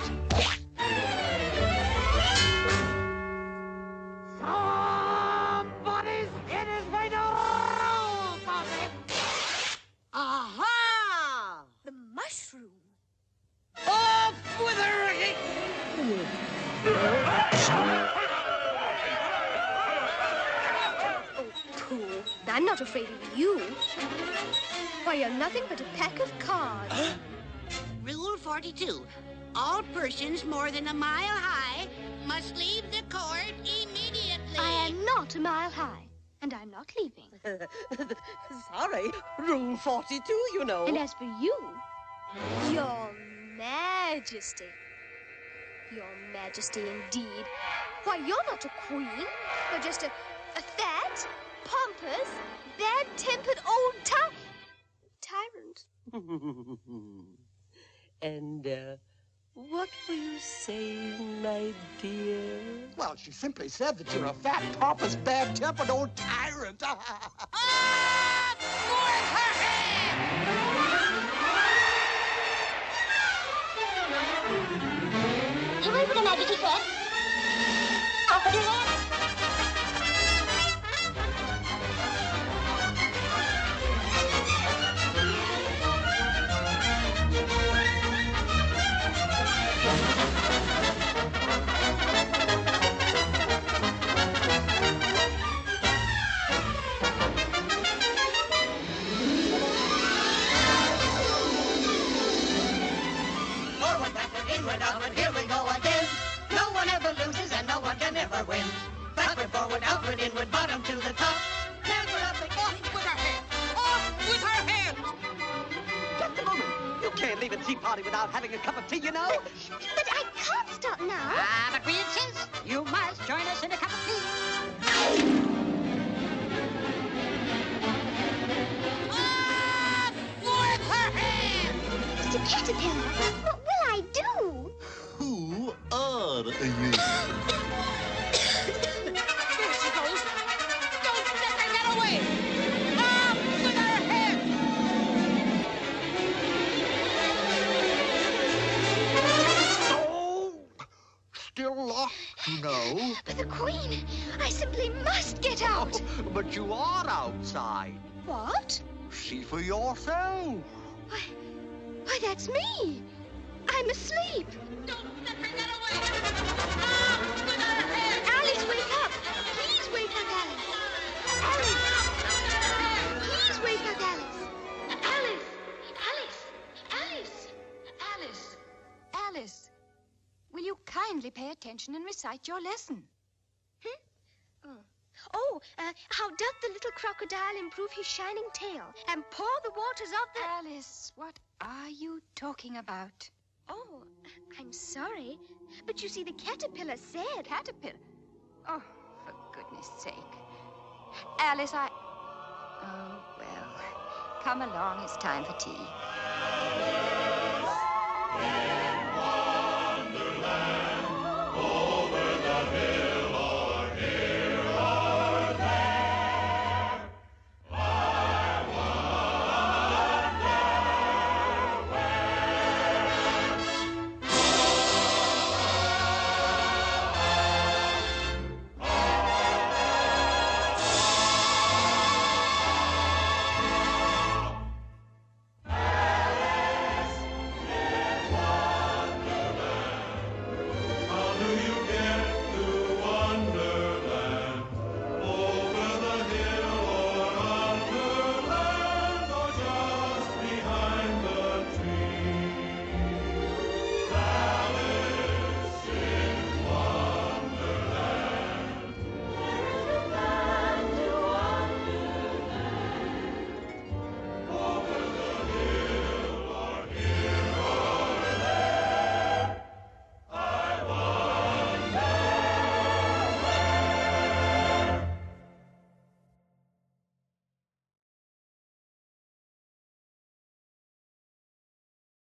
Somebody's hit his way to roll for me! Aha! The mushroom. Off with her! Oh, pooh. I'm not afraid of you. Why, you're nothing but a pack of cards. Rule 42. All persons more than a mile high must leave the court immediately. I am not a mile high, and I'm not leaving. Sorry, Rule 42, you know. And as for you, Your Majesty. Your Majesty, indeed. Why, you're not a queen. You're just a fat, pompous, bad-tempered old tyrant. And, what were you saying, my dear? Well, she simply said that you're a fat, pompous, bad-tempered old tyrant. You heard what Her Majesty said? Off with your hand. Forward, backward, inward, outward, here we go again. No one ever loses and no one can ever win. Backward, forward, outward, inward, bottom to the top. Never up again. Off with her hand! Off with her hand! Just a moment. You can't leave a tea party without having a cup of tea, you know. But I can't stop now. But we insist. You must join us in a cup of tea. Off with her hand! Caterpillar, what will I do? Who are you? There she goes. Don't let her get away. Up with her head. Oh, still locked, you know. But the Queen, I simply must get out. But you are outside. What? See for yourself. Why, that's me. I'm asleep. Don't let her get away. Up with her head. Alice, wake up. Please wake up, Alice. Alice. Please wake up, Alice. Alice! Alice! Alice! Alice! Alice! Will you kindly pay attention and recite your lesson? How doth the little crocodile improve his shining tail and pour the waters of the... Alice, what are you talking about? Oh, I'm sorry. But you see, the caterpillar said... Caterpillar? Oh, for goodness sake. Alice, Oh, well. Come along, it's time for tea.